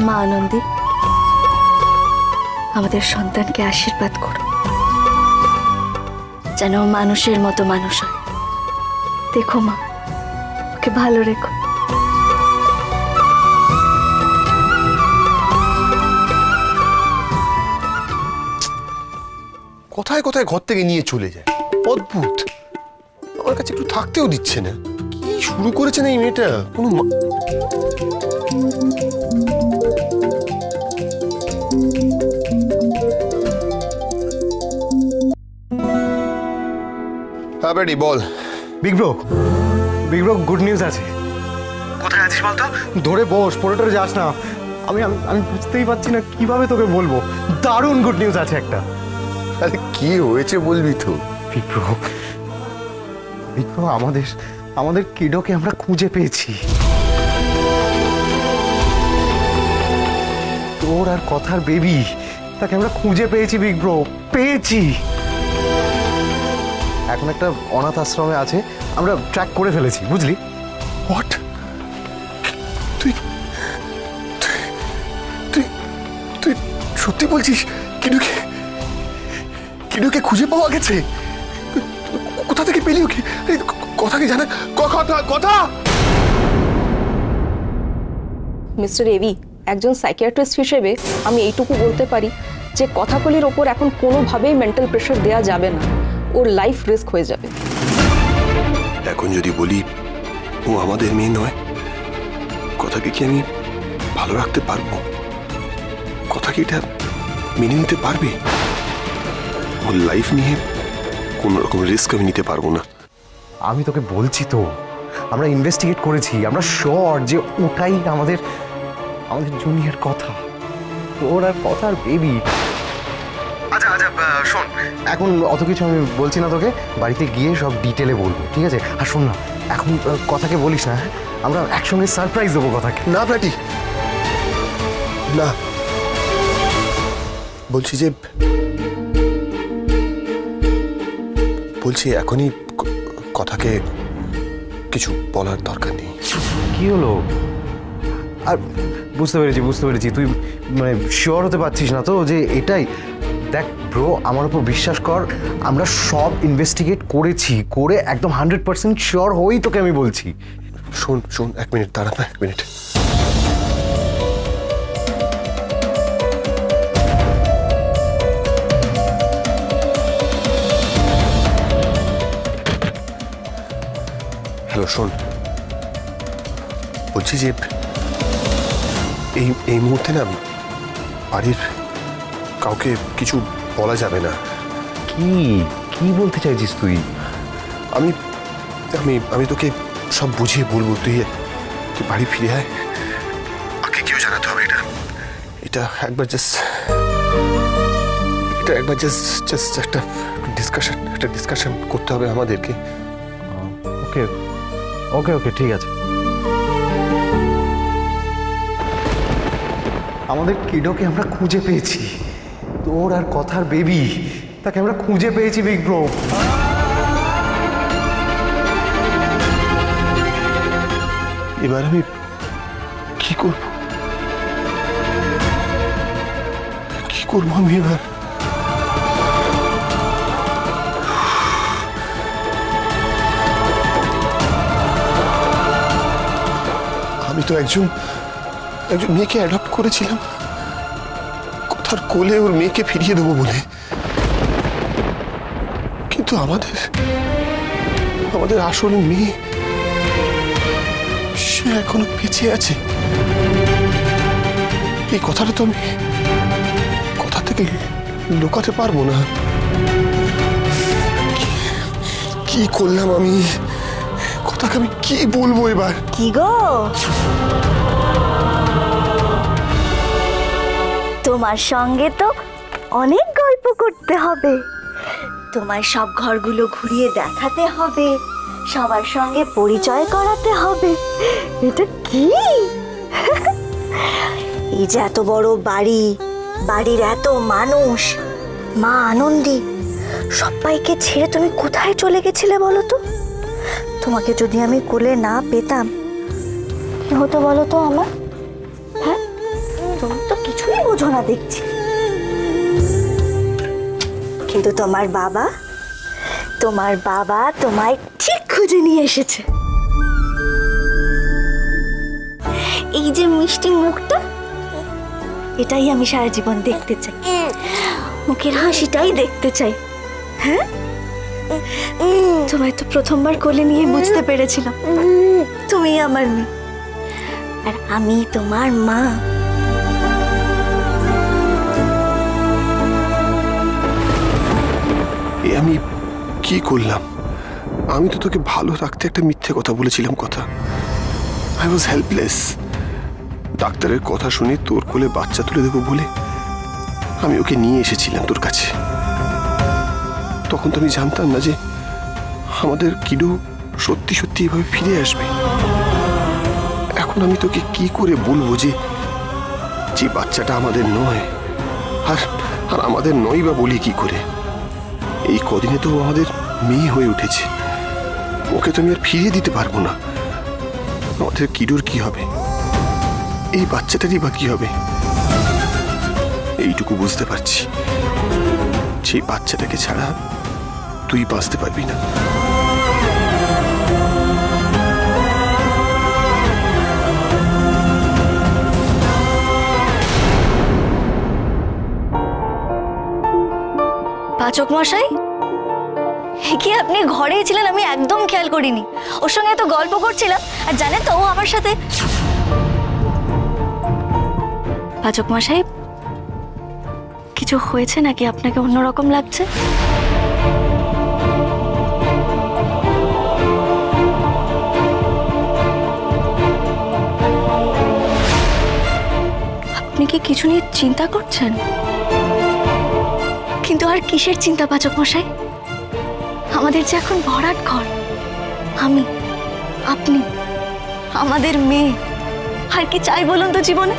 মা আনন্দী, আমাদের সন্তানকে আশীর্বাদ করো, যেন মানুষের মতো মানুষ হয়। দেখো মা, ওকে ভালো রেখো। কোথায় কোথায় ঘর থেকে নিয়ে চলে যায়, অদ্ভুত। আমার কাছে একটু থাকতেও দিচ্ছে না। কি শুরু করেছে না এই মেয়েটা, কোনো হ্যাঁ বেডি বল। বিগ ব্রো গুড নিউজ আছে। কোথায় আছিস বলতো? ধরে বস, পড়ে যাস না। আমি আমি বুঝতেই পারছি না কিভাবে তোকে বলবো। দারুণ গুড নিউজ আছে একটা। আরে কি হয়েছে বলবি তো? বিগ ব্রো আমাদের কিডোকে আমরা খুঁজে পেয়েছি। তোর আর কথার বেবি, তাকে আমরা খুঁজে পেয়েছি বিগ ব্রো, পেয়েছি। এখন একটা অনাথ আশ্রমে আছে, আমরা ট্র্যাক করে ফেলেছি, বুঝলি? হোয়াট? তুই তুই তুই সত্যি বলছিস? কিডুকে খুঁজে পাওয়া গেছে? কোথা থেকে পেলি ওকে? কথা কি জানা? কথা মিস্টার এভি, একজন সাইকিয়াট্রিস্ট হিসেবে আমি এইটুকু বলতে পারি যে কথাগুলির ওপর এখন কোনোভাবেই মেন্টাল প্রেশার দেওয়া যাবে না। ওর লাইফ রিস্ক হয়ে যাবে। এখন যদি বলি ও আমাদের মেয়ে নয়, কথাকে কি আমি ভালো রাখতে পারবো? কথা কি এটা মেনে নিতে পারবে? ওর লাইফ নিয়ে কোন রকম রিস্ক আমি নিতে পারবো না। আমি তোকে বলছি তো, আমরা ইনভেস্টিগেট করেছি, আমরা শিওর যে ওটাই আমাদের জুনিয়র কথা, তোর আর কথার বেবি। আচ্ছা শোন, এখন অত কিছু আমি বলছি না তোকে, বাড়িতে গিয়ে সব ডিটেলে বলবো, ঠিক আছে? আর শোন না, এখন কথাকে বলিস না, আমরা একসঙ্গে সারপ্রাইজ দেবো কথাকে। না প্রাটি, না, বলছি এখনই কথাকে কিছু বলার দরকার নেই। কি হলো? আর বুঝতে পেরেছি তুই মানে শিওর হতে পারছিস না তো যে এটাই। দেখ ব্রো, আমার উপর বিশ্বাস কর, আমরা সব ইনভেস্টিগেট করেছি, করে একদম 100% শিওর হয়েই তোকে আমি বলছি। শোন 1 মিনিট দাঁড়া না, 1 মিনিট। হ্যালো, শোন, বলছি যে এই মুহূর্তে না বাড়ির কাউকে কিছু বলা যাবে না। কি বলতে চাইছিস তুই? আমি আমি আমি তোকে সব বুঝিয়ে বলবো, তুই বাড়ি ফিরে আয়। আগে কেউ জানাতে হবে এটা একবার জাস্ট একটা ডিসকাশন করতে হবে আমাদেরকে। ওকে ঠিক আছে। আমাদের কিডোকে আমরা খুঁজে পেয়েছি, তোর আর কথার বেবি, তাকে আমরা খুঁজে পেয়েছি বিগ ব্রো। এবার আমি কি করবো আমি এবার? আমি তো একজন মেয়েকে অ্যাডপ্ট করেছিলাম, কথার কোলে ওর মেয়েকে ফিরিয়ে দেবো বলে, কিন্তু আমাদের আসল মেয়ে সে এখনো বেঁচে আছে। এই কথাটা তো আমি কথা থেকে লুকাতে পারবো না। কি করলাম আমি? কথাকে আমি কি বলবো এবার? কি গো, তোমার সঙ্গে তো অনেক গল্প করতে হবে, তোমার সব ঘরগুলো ঘুরিয়ে দেখাতে হবে, সবার সঙ্গে পরিচয় করাতে হবে। এটা কি? এই যে এত বড় বাড়ি, বাড়ির এত মানুষ, মা আনন্দী, সবাইকে ছেড়ে তুমি কোথায় চলে গেছিলে বলো তো? তোমাকে যদি আমি কোলে না পেতাম কি হতো বলো তো আমার? হ্যাঁ, তুমি তো কিছুই বোঝো না দেখছি। কিন্তু তোমার বাবা তোমায় ঠিক খুঁজে নিয়ে এসেছে। এই যে মিষ্টি মুখটা, এটাই আমি সারা জীবন দেখতে চাই, মুখের হাসিটাই দেখতে চাই। হ্যাঁ, তোমায় তো প্রথমবার কোলে নিয়ে বুঝতে পেরেছিলাম তুমি আমার মেয়ে, আর আমি তোমার মা। এ আমি কি করলাম? আমি তো তোকে ভালো রাখতে একটা মিথ্যে কথা বলেছিলাম। I was helpless. ডাক্তারের কথা শুনে তোর কোলে বাচ্চা তুলে দেবো বলে আমি ওকে নিয়ে এসেছিলাম তোর কাছে। তখন তো আমি জানতাম না যে আমাদের কিডু সত্যি সত্যি এভাবে ফিরে আসবে। এখন আমি তোকে কি করে বলবো যে বাচ্চাটা আমাদের নয়? আর আমাদের নয় বা বলি কি করে? এই কদিনে তো আমাদের মেয়ে হয়ে উঠেছে, ওকে তো আমি আর ফিরিয়ে দিতে পারবো না। আমাদের কিডুর কি হবে? এই বাচ্চাটারই বা কি হবে? এইটুকু বুঝতে পারছি, সেই বাচ্চাটাকে ছাড়া তুই বাঁচতে পারবি না। পাচক মশাই, কি আপনি ঘরেই ছিলেন? আমি একদম খেয়াল করিনি। ওর সঙ্গে এত গল্প করছিলাম, আর জানেন তো ও আমার সাথে। পাচক মশাই, কিছু হয়েছে নাকি? আপনাকে অন্যরকম লাগছে। আপনি কি কিছু নিয়ে চিন্তা করছেন? কিন্তু আর কিসের চিন্তা পাচক মশাই? আমাদের যে এখন ভরাট ঘর, আমি, আপনি, আমাদের মেয়ে, আর কি চাই বলুন তো জীবনে?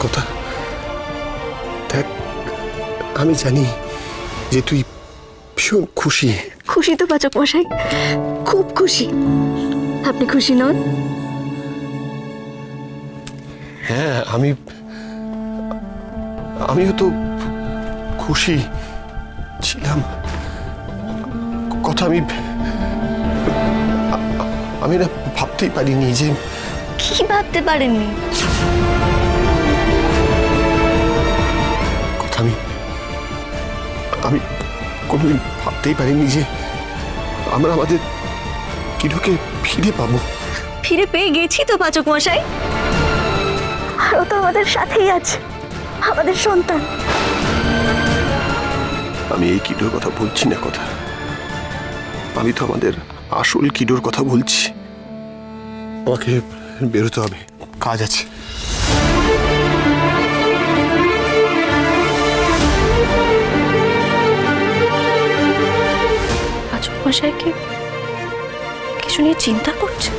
কথা দেখ, আমি জানি যে তুই ভীষণ খুশি। খুশি তো পাচক মশাই, খুব খুশি। আপনি খুশি নন? হ্যাঁ, আমিও তো খুশি ছিলাম। কথা আমি না ভাবতেই পারিনি যে। কি ভাবতে পারেননি? কথা আমি কোনোদিন ভাবতেই পারিনি যে আমরা আমাদের কিডুকে ফিরে পাবো। ফিরে পেয়ে গেছি তো পাচক মশাই, আর ও তো আমাদের সাথেই আছে, আমাদের সন্তান। আমি এই কিডোর কথা বলছি না। কথা আমি তো আমাদের আসল কিডোর কথা বলছি। আমাকে বেরোতে হবে, কাজ আছে। পাচক মশাই কি কিছু নিয়ে চিন্তা করছে?